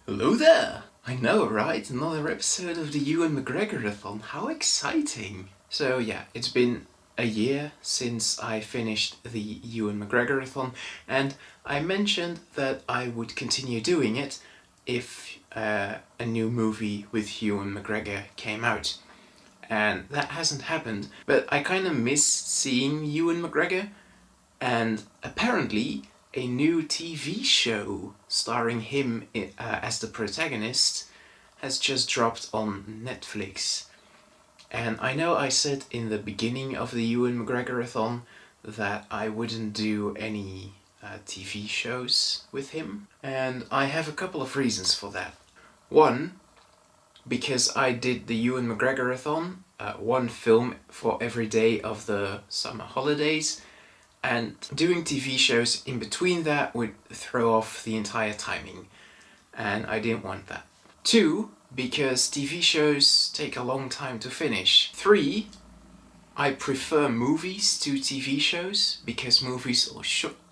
Hello there! I know, right? Another episode of the Ewan McGregor-a-thon. How exciting! So yeah, it's been a year since I finished the Ewan McGregor-a-thon, and I mentioned that I would continue doing it if a new movie with Ewan McGregor came out. And that hasn't happened, but I kind of miss seeing Ewan McGregor, and apparently a new TV show starring him as the protagonist has just dropped on Netflix. And I know I said in the beginning of the Ewan McGregor-a-thon that I wouldn't do any TV shows with him, and I have a couple of reasons for that. One, because I did the Ewan McGregor-a-thon, one film for every day of the summer holidays, and doing TV shows in between that would throw off the entire timing, and I didn't want that. Two, because TV shows take a long time to finish. Three, I prefer movies to TV shows, because movies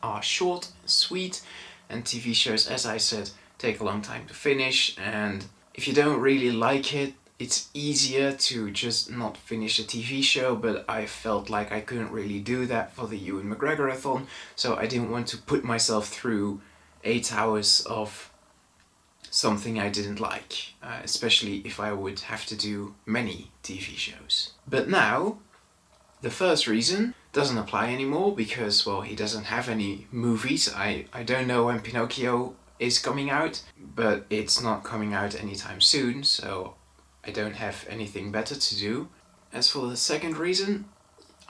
are short and sweet, and TV shows, as I said, take a long time to finish, and if you don't really like it, it's easier to just not finish a TV show, but I felt like I couldn't really do that for the Ewan McGregor-a-thon, so I didn't want to put myself through 8 hours of something I didn't like, especially if I would have to do many TV shows. But now, the first reason doesn't apply anymore because, well, he doesn't have any movies. I don't know when Pinocchio is coming out, but it's not coming out anytime soon, so I don't have anything better to do. As for the second reason,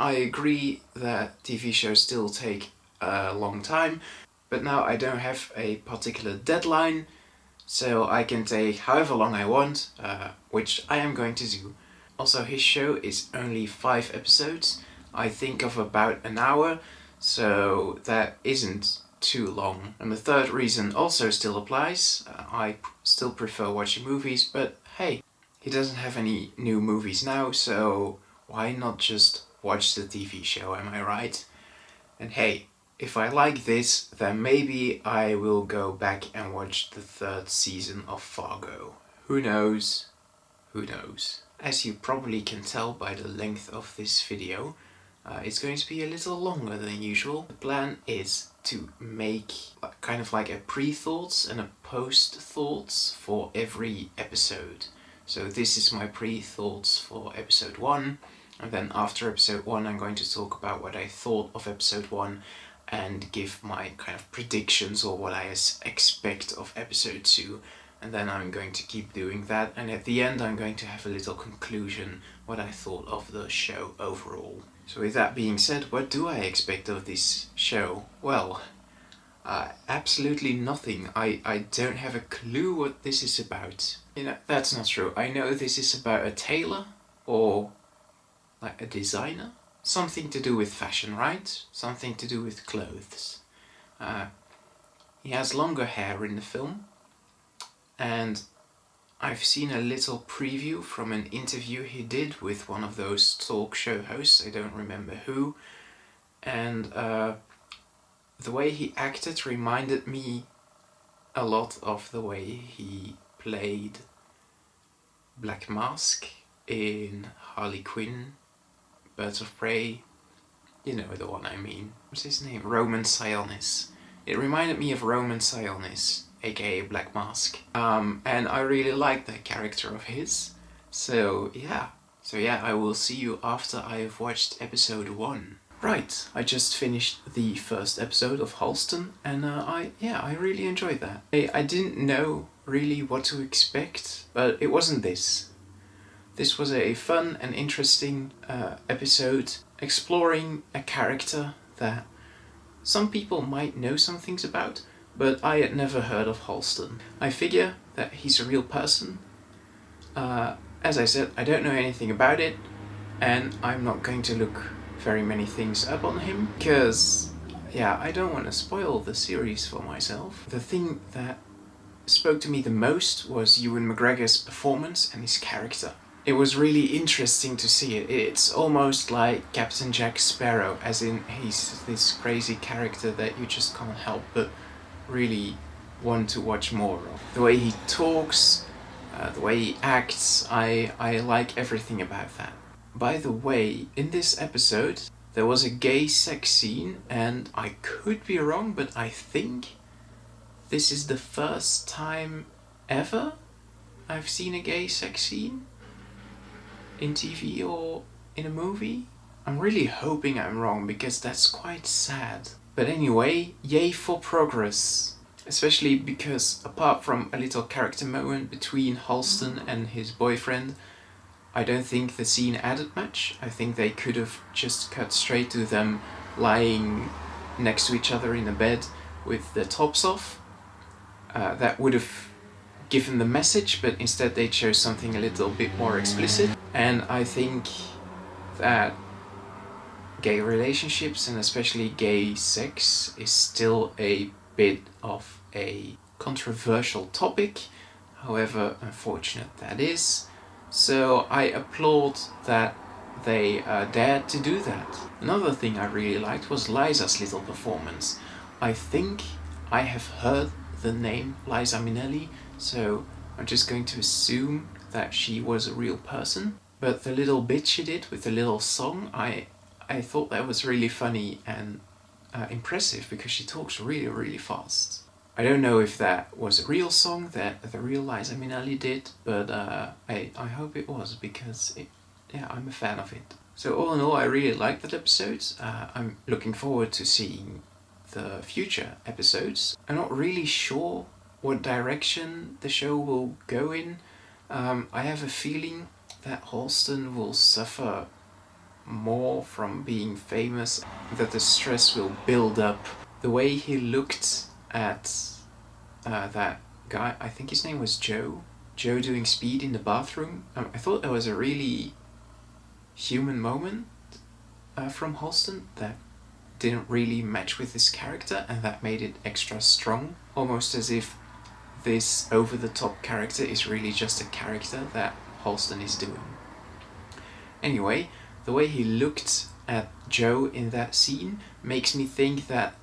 I agree that TV shows still take a long time, but now I don't have a particular deadline, so I can take however long I want, which I am going to do. Also, his show is only 5 episodes. I think of about an hour, so that isn't too long. And the third reason also still applies. I still prefer watching movies, but hey, he doesn't have any new movies now, so why not just watch the TV show, am I right? And hey, if I like this, then maybe I will go back and watch the 3rd season of Fargo. Who knows? Who knows? As you probably can tell by the length of this video, it's going to be a little longer than usual. The plan is to make kind of like a pre-thoughts and a post-thoughts for every episode. So this is my pre-thoughts for episode 1, and then after episode 1 I'm going to talk about what I thought of episode 1 and give my kind of predictions or what I expect of episode 2, and then I'm going to keep doing that, and at the end I'm going to have a little conclusion, what I thought of the show overall. So with that being said, what do I expect of this show? Well, absolutely nothing. I don't have a clue what this is about. You know, that's not true. I know this is about a tailor, or like a designer. Something to do with fashion, right? Something to do with clothes. He has longer hair in the film, and I've seen a little preview from an interview he did with one of those talk show hosts, I don't remember who, and the way he acted reminded me a lot of the way he played Black Mask in Harley Quinn, Birds of Prey, you know the one I mean. What's his name? Roman Sionis. It reminded me of Roman Sionis, aka Black Mask. And I really like that character of his. So yeah, I will see you after I have watched episode 1. Right, I just finished the first episode of Halston, and I really enjoyed that. I didn't know really what to expect, but it wasn't this. This was a fun and interesting episode, exploring a character that some people might know some things about, but I had never heard of Halston. I figure that he's a real person. As I said, I don't know anything about it, and I'm not going to look very many things up on him, because, yeah, I don't want to spoil the series for myself. The thing that spoke to me the most was Ewan McGregor's performance and his character. It was really interesting to see it. It's almost like Captain Jack Sparrow, as in he's this crazy character that you just can't help but really want to watch more of. The way he talks, the way he acts, I like everything about that. By the way, in this episode, there was a gay sex scene, and I could be wrong, but I think this is the first time ever I've seen a gay sex scene in TV or in a movie. I'm really hoping I'm wrong, because that's quite sad. But anyway, yay for progress. Especially because apart from a little character moment between Halston and his boyfriend, I don't think the scene added much. I think they could have just cut straight to them lying next to each other in a bed with the tops off. That would have given the message, but instead they chose something a little bit more explicit. And I think that gay relationships, and especially gay sex, is still a bit of a controversial topic, however unfortunate that is. So I applaud that they dared to do that. Another thing I really liked was Liza's little performance. I think I have heard the name Liza Minnelli, so I'm just going to assume that she was a real person. But the little bit she did with the little song, I thought that was really funny and impressive, because she talks really, really fast. I don't know if that was a real song that the real Liza Minnelli did, but I hope it was, because I'm a fan of it. So all in all, I really liked that episode. I'm looking forward to seeing the future episodes. I'm not really sure what direction the show will go in. I have a feeling that Halston will suffer more from being famous, that the stress will build up. The way he looked at that guy, I think his name was Joe doing speed in the bathroom, I thought that was a really human moment from Halston that didn't really match with his character, and that made it extra strong, almost as if this over-the-top character is really just a character that Halston is doing. Anyway, the way he looked at Joe in that scene makes me think that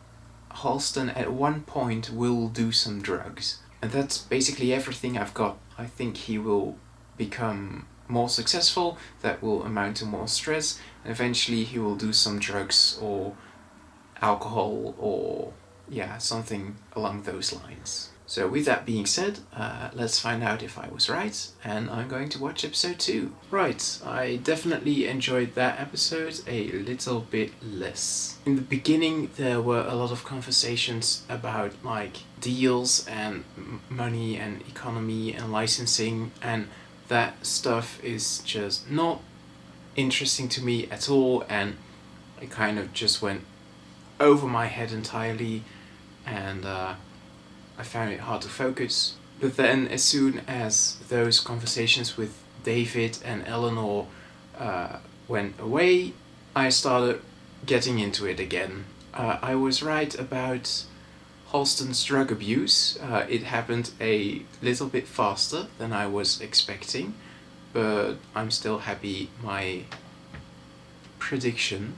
Halston at one point will do some drugs. And that's basically everything I've got. I think he will become more successful, that will amount to more stress, and eventually he will do some drugs or alcohol or something along those lines. So with that being said, let's find out if I was right, and I'm going to watch episode 2. Right, I definitely enjoyed that episode a little bit less. In the beginning there were a lot of conversations about like deals and money and economy and licensing, and that stuff is just not interesting to me at all, and it kind of just went over my head entirely, and I found it hard to focus. But then as soon as those conversations with David and Eleanor went away, I started getting into it again. I was right about Halston's drug abuse. It happened a little bit faster than I was expecting, but I'm still happy my prediction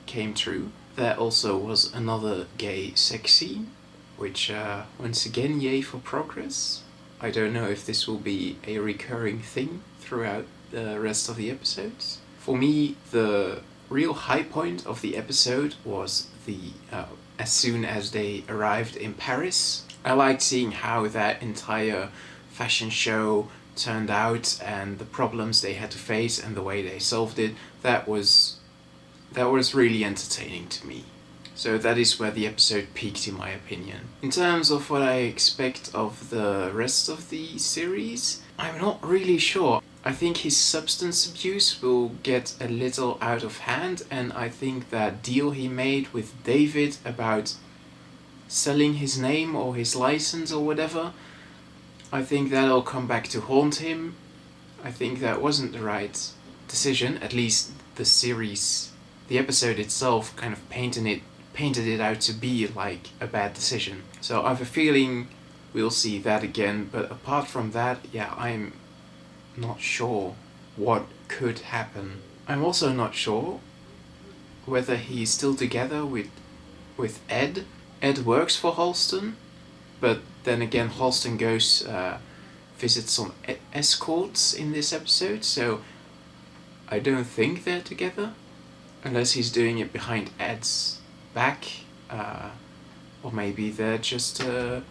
came true. There also was another gay sex scene, which once again, yay for progress. I don't know if this will be a recurring thing throughout the rest of the episodes. For me, the real high point of the episode was as soon as they arrived in Paris. I liked seeing how that entire fashion show turned out and the problems they had to face and the way they solved it. That was really entertaining to me. So that is where the episode peaked, in my opinion. In terms of what I expect of the rest of the series, I'm not really sure. I think his substance abuse will get a little out of hand, and I think that deal he made with David about selling his name or his license or whatever, I think that'll come back to haunt him. I think that wasn't the right decision, at least the episode itself kind of painted it out to be like a bad decision. So I have a feeling we'll see that again, but apart from that, I'm not sure what could happen. I'm also not sure whether he's still together with Ed. Ed works for Halston, But then again, Halston goes visits some escorts in this episode, so I don't think they're together, unless he's doing it behind Ed's back, or maybe they're just a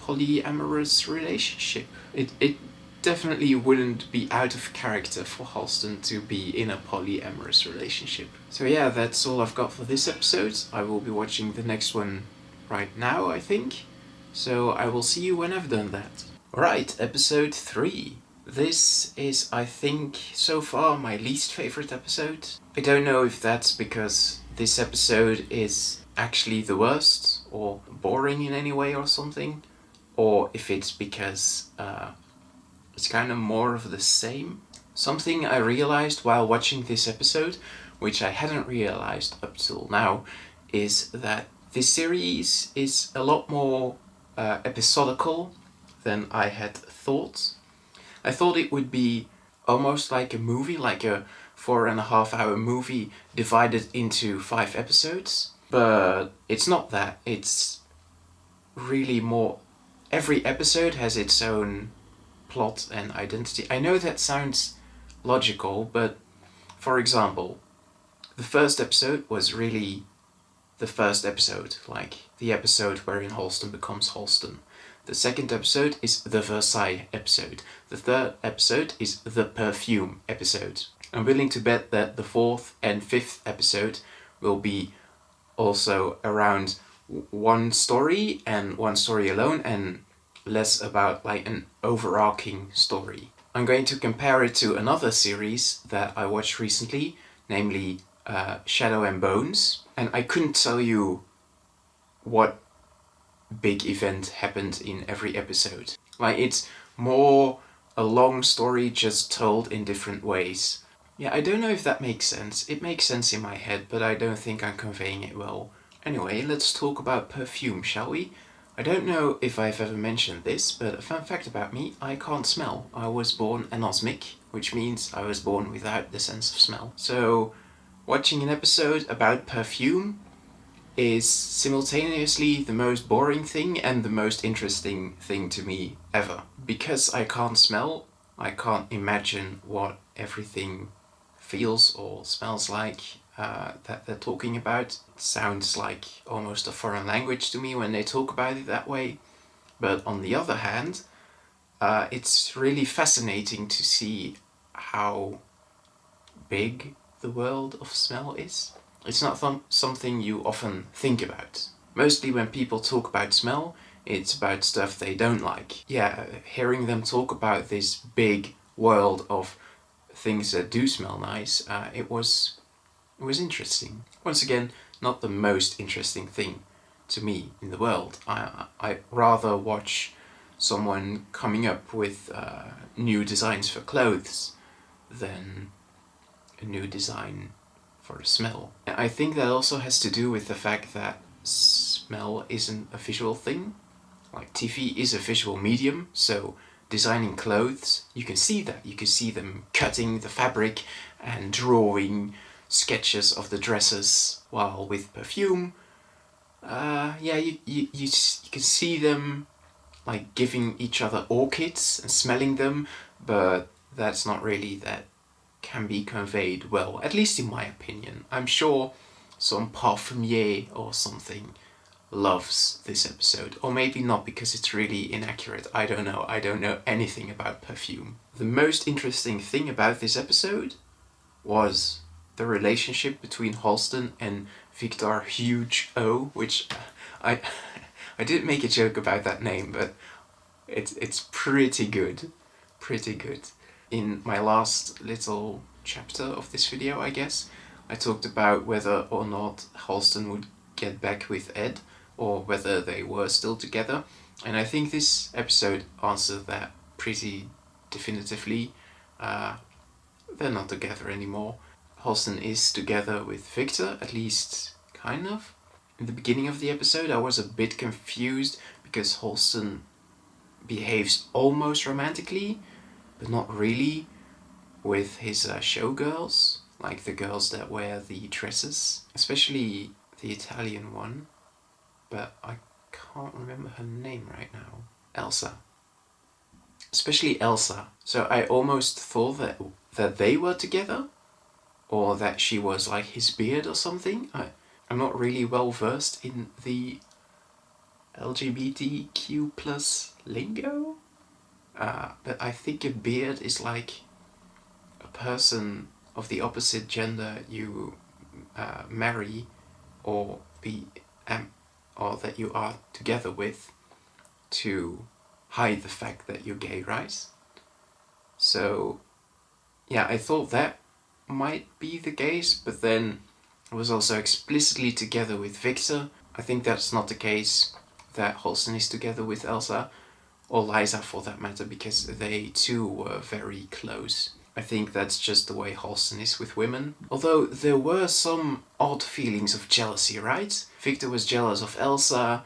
polyamorous relationship. It definitely wouldn't be out of character for Halston to be in a polyamorous relationship. So yeah, that's all I've got for this episode. I will be watching the next one right now, I think. So I will see you when I've done that. Alright, episode 3. This is, I think, so far my least favourite episode. I don't know if that's because this episode is actually the worst, or boring in any way or something, or if it's because it's kind of more of the same. Something I realised while watching this episode, which I hadn't realised up till now, is that this series is a lot more episodical than I had thought. I thought it would be almost like a movie, like a 4.5 hour movie divided into 5 episodes, but it's not that. It's really more. Every episode has its own plot and identity. I know that sounds logical, but for example, the first episode was really the first episode, like the episode wherein Halston becomes Halston. The second episode is the Versailles episode. The third episode is the perfume episode. I'm willing to bet that the fourth and fifth episode will be also around one story and one story alone, and less about like an overarching story. I'm going to compare it to another series that I watched recently, namely Shadow and Bones, and I couldn't tell you what big event happened in every episode. Like, it's more a long story just told in different ways. Yeah, I don't know if that makes sense. It makes sense in my head, but I don't think I'm conveying it well. Anyway, let's talk about perfume, shall we? I don't know if I've ever mentioned this, but a fun fact about me, I can't smell. I was born anosmic, which means I was born without the sense of smell. So, watching an episode about perfume is simultaneously the most boring thing and the most interesting thing to me ever. Because I can't smell, I can't imagine what everything feels or smells like that they're talking about. It sounds like almost a foreign language to me when they talk about it that way. But on the other hand, it's really fascinating to see how big the world of smell is. It's not something you often think about. Mostly when people talk about smell, it's about stuff they don't like. Yeah, hearing them talk about this big world of things that do smell nice, it was interesting. Once again, not the most interesting thing to me in the world. I rather watch someone coming up with new designs for clothes than a new design for a smell. I think that also has to do with the fact that smell isn't a visual thing. Like, TV is a visual medium, so designing clothes, you can see that. You can see them cutting the fabric and drawing sketches of the dresses, while with perfume, you can see them like giving each other orchids and smelling them, but that's not really that can be conveyed well, at least in my opinion. I'm sure some parfumier or something loves this episode, or maybe not because it's really inaccurate. I don't know. I don't know anything about perfume. The most interesting thing about this episode was the relationship between Halston and Victor Huge O, which I did make a joke about that name, but it's pretty good. Pretty good. In my last little chapter of this video, I guess, I talked about whether or not Halston would get back with Ed, or whether they were still together, and I think this episode answered that pretty definitively. They're not together anymore. Halston is together with Victor, at least kind of. In the beginning of the episode, I was a bit confused because Halston behaves almost romantically, but not really, with his showgirls, like the girls that wear the dresses, especially the Italian one, but I can't remember her name right now. Elsa. Especially Elsa. So I almost thought that they were together, or that she was like his beard or something. I'm not really well versed in the LGBTQ plus lingo, but I think a beard is like a person of the opposite gender you marry or or that you are together with to hide the fact that you're gay, right? So yeah, I thought that might be the case, but then I was also explicitly together with Victor. I think that's not the case, that Halston is together with Elsa, or Liza for that matter, because they too were very close. I think that's just the way Halston is with women. Although there were some odd feelings of jealousy, right? Victor was jealous of Elsa,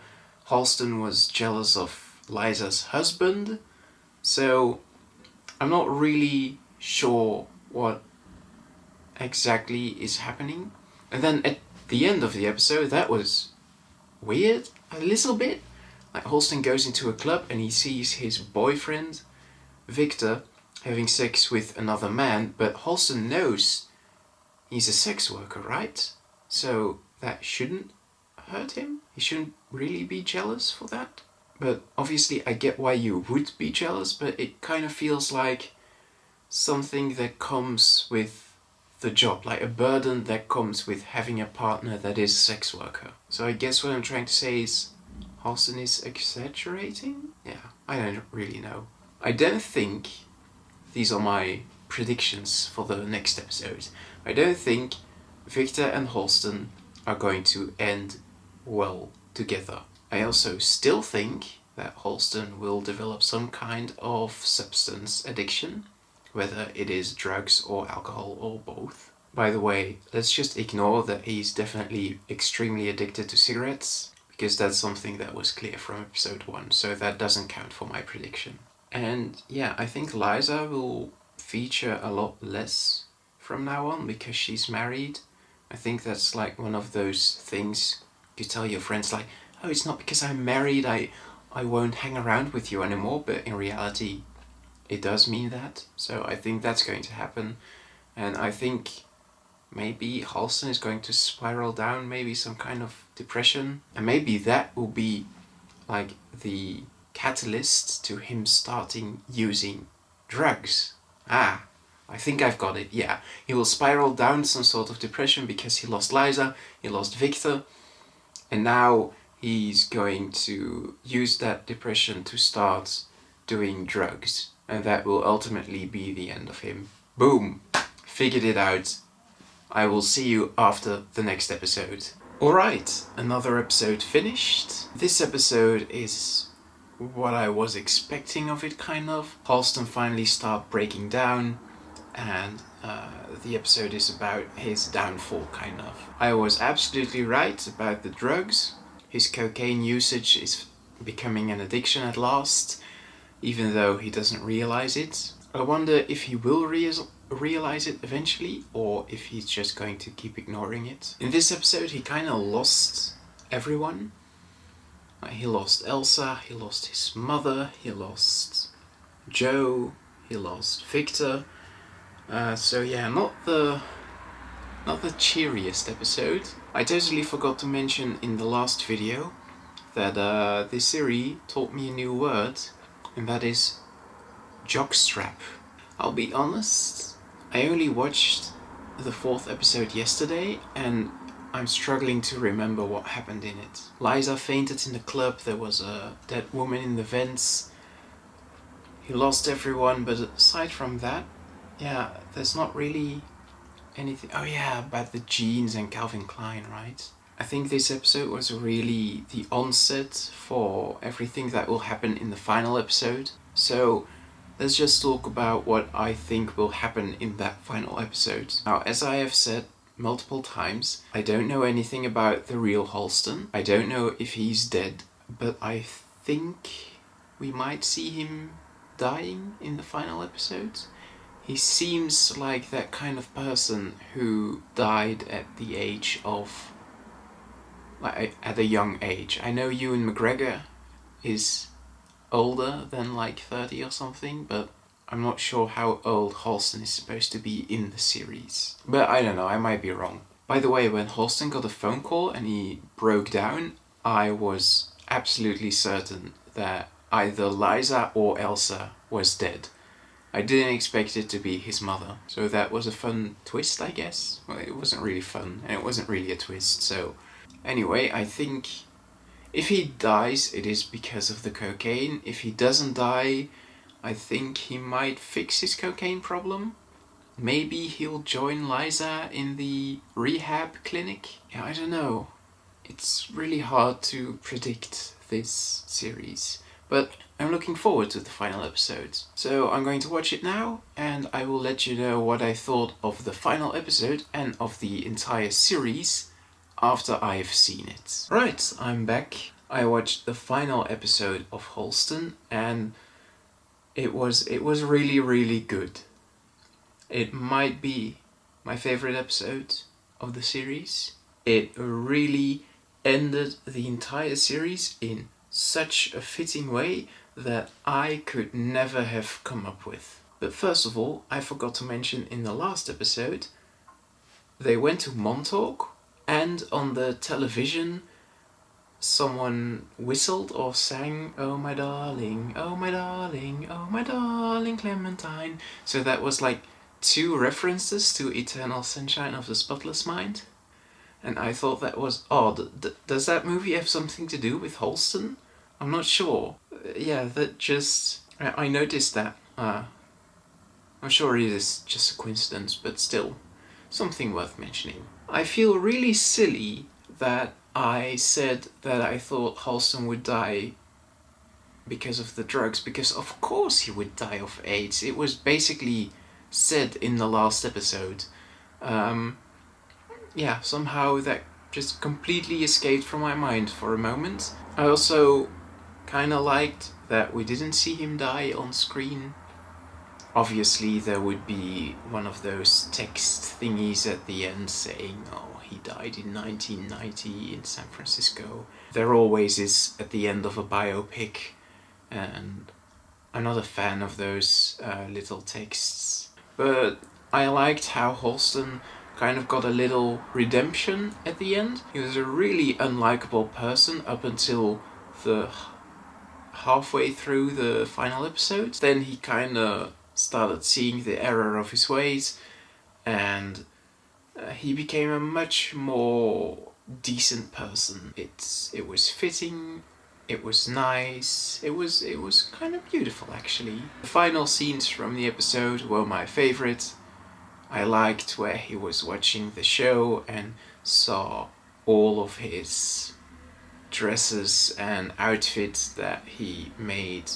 Halston was jealous of Liza's husband, so I'm not really sure what exactly is happening. And then at the end of the episode, that was weird, a little bit. Like, Halston goes into a club and he sees his boyfriend, Victor, having sex with another man, but Halston knows he's a sex worker, right? So that shouldn't hurt him. He shouldn't really be jealous for that. But obviously I get why you would be jealous, but it kind of feels like something that comes with the job, like a burden that comes with having a partner that is a sex worker. So I guess what I'm trying to say is Halston is exaggerating? Yeah, I don't really know. I don't think, these are my predictions for the next episode, I don't think Victor and Halston are going to end well together. I also still think that Halston will develop some kind of substance addiction, whether it is drugs or alcohol or both. By the way, let's just ignore that he's definitely extremely addicted to cigarettes, because that's something that was clear from episode 1, so that doesn't count for my prediction. And yeah, I think Liza will feature a lot less from now on because she's married. I think that's like one of those things you tell your friends, like, oh, it's not because I'm married I won't hang around with you anymore, but in reality it does mean that. So I think that's going to happen, and I think maybe Halston is going to spiral down, maybe some kind of depression, and maybe that will be like the catalyst to him starting using drugs. I think I've got it, yeah. He will spiral down some sort of depression because he lost Liza, he lost Victor, and now he's going to use that depression to start doing drugs, and that will ultimately be the end of him. Boom! Figured it out. I will see you after the next episode. Alright, another episode finished. This episode is what I was expecting of it, kind of. Halston finally start breaking down, and the episode is about his downfall, kind of. I was absolutely right about the drugs. His cocaine usage is becoming an addiction at last, even though he doesn't realize it. I wonder if he will realize it eventually, or if he's just going to keep ignoring it. In this episode, he kind of lost everyone. He lost Elsa, he lost his mother, he lost Joe, he lost Victor. So yeah, not the cheeriest episode. I totally forgot to mention in the last video that this series taught me a new word, and that is jockstrap. I'll be honest, I only watched the 4th episode yesterday, and I'm struggling to remember what happened in it. Liza fainted in the club, there was a dead woman in the vents, he lost everyone, but aside from that, yeah, there's not really anything. Oh yeah, about the jeans and Calvin Klein, right? I think this episode was really the onset for everything that will happen in the final episode. So let's just talk about what I think will happen in that final episode. Now, as I have said multiple times, I don't know anything about the real Halston. I don't know if he's dead, but I think we might see him dying in the final episode. He seems like that kind of person who died at the age of like at a young age. I know Ewan McGregor is older than like 30 or something, but I'm not sure how old Halston is supposed to be in the series. But I don't know, I might be wrong. By the way, when Halston got a phone call and he broke down, I was absolutely certain that either Liza or Elsa was dead. I didn't expect it to be his mother. So that was a fun twist, I guess. Well, it wasn't really fun, and it wasn't really a twist, so... Anyway, I think if he dies, it is because of the cocaine. If he doesn't die, I think he might fix his cocaine problem. Maybe he'll join Liza in the rehab clinic. Yeah, I don't know. It's really hard to predict this series. But I'm looking forward to the final episode. So I'm going to watch it now, and I will let you know what I thought of the final episode and of the entire series after I've seen it. Right, I'm back. I watched the final episode of Halston, and it was really, really good. It might be my favorite episode of the series. It really ended the entire series in such a fitting way that I could never have come up with. But first of all, I forgot to mention in the last episode, they went to Montauk, and on the television someone whistled or sang, "Oh my darling, oh my darling, oh my darling Clementine." So that was like 2 references to Eternal Sunshine of the Spotless Mind. And I thought that was odd. Does that movie have something to do with Halston? I'm not sure. Yeah, that just... I noticed that. I'm sure it is just a coincidence, but still, something worth mentioning. I feel really silly that I said that I thought Halston would die because of the drugs, because of course he would die of AIDS. It was basically said in the last episode. Yeah, somehow that just completely escaped from my mind for a moment. I also kind of liked that we didn't see him die on screen. Obviously there would be one of those text thingies at the end saying, "Oh, he died in 1990 in San Francisco." There always is at the end of a biopic, and I'm not a fan of those little texts. But I liked how Halston kind of got a little redemption at the end. He was a really unlikable person up until the halfway through the final episode. Then he kind of started seeing the error of his ways, and he became a much more decent person. It was fitting, it was nice, it was kind of beautiful actually. The final scenes from the episode were my favorite. I liked where he was watching the show and saw all of his dresses and outfits that he made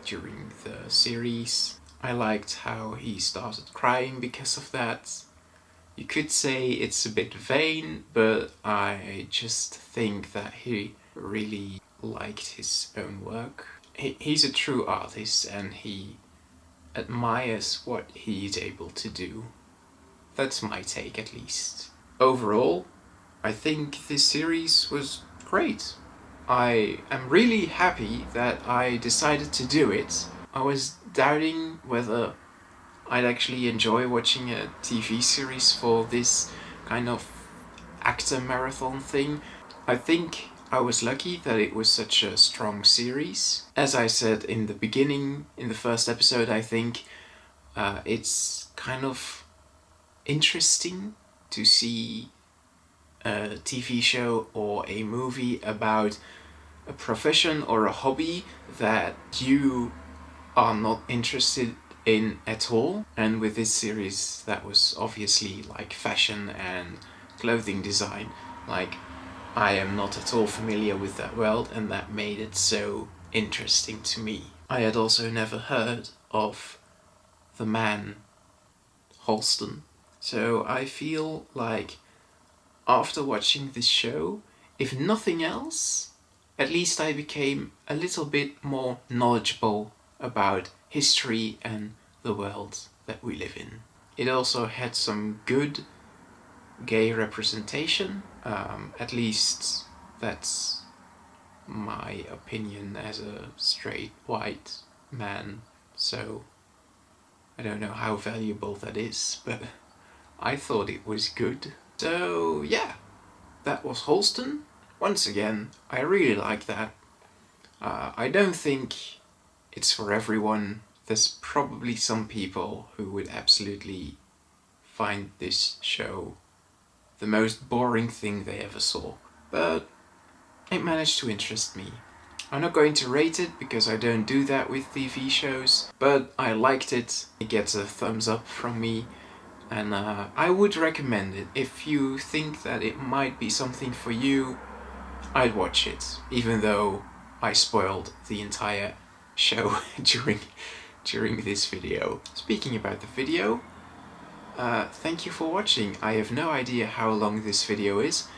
during the series. I liked how he started crying because of that. You could say it's a bit vain, but I just think that he really liked his own work. He's a true artist and he admires what he's able to do. That's my take, at least. Overall, I think this series was great. I am really happy that I decided to do it. I was doubting whether I'd actually enjoy watching a TV series for this kind of actor marathon thing. I think I was lucky that it was such a strong series. As I said in the beginning, in the first episode, I think it's kind of interesting to see a TV show or a movie about a profession or a hobby that you are not interested in at all. And with this series, that was obviously like fashion and clothing design. Like, I am not at all familiar with that world, and that made it so interesting to me. I had also never heard of the man Halston. So I feel like after watching this show, if nothing else, at least I became a little bit more knowledgeable about history and the world that we live in. It also had some good gay representation, at least That's my opinion as a straight white man, so I don't know how valuable that is, but I thought it was good. So yeah, that was Halston. Once again, I really like that. I don't think it's for everyone. There's probably some people who would absolutely find this show the most boring thing they ever saw, but it managed to interest me. I'm not going to rate it because I don't do that with TV shows, but I liked it. It gets a thumbs up from me, and I would recommend it. If you think that it might be something for you, I'd watch it, even though I spoiled the entire show during this video. Speaking about the video, thank you for watching. I have no idea how long this video is.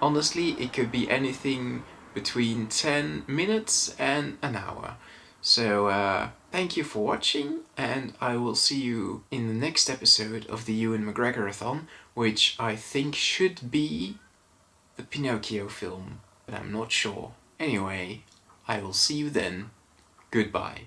Honestly, it could be anything between 10 minutes and an hour. So, thank you for watching, and I will see you in the next episode of the Ewan McGregor-a-thon, which I think should be the Pinocchio film, but I'm not sure. Anyway, I will see you then. Goodbye.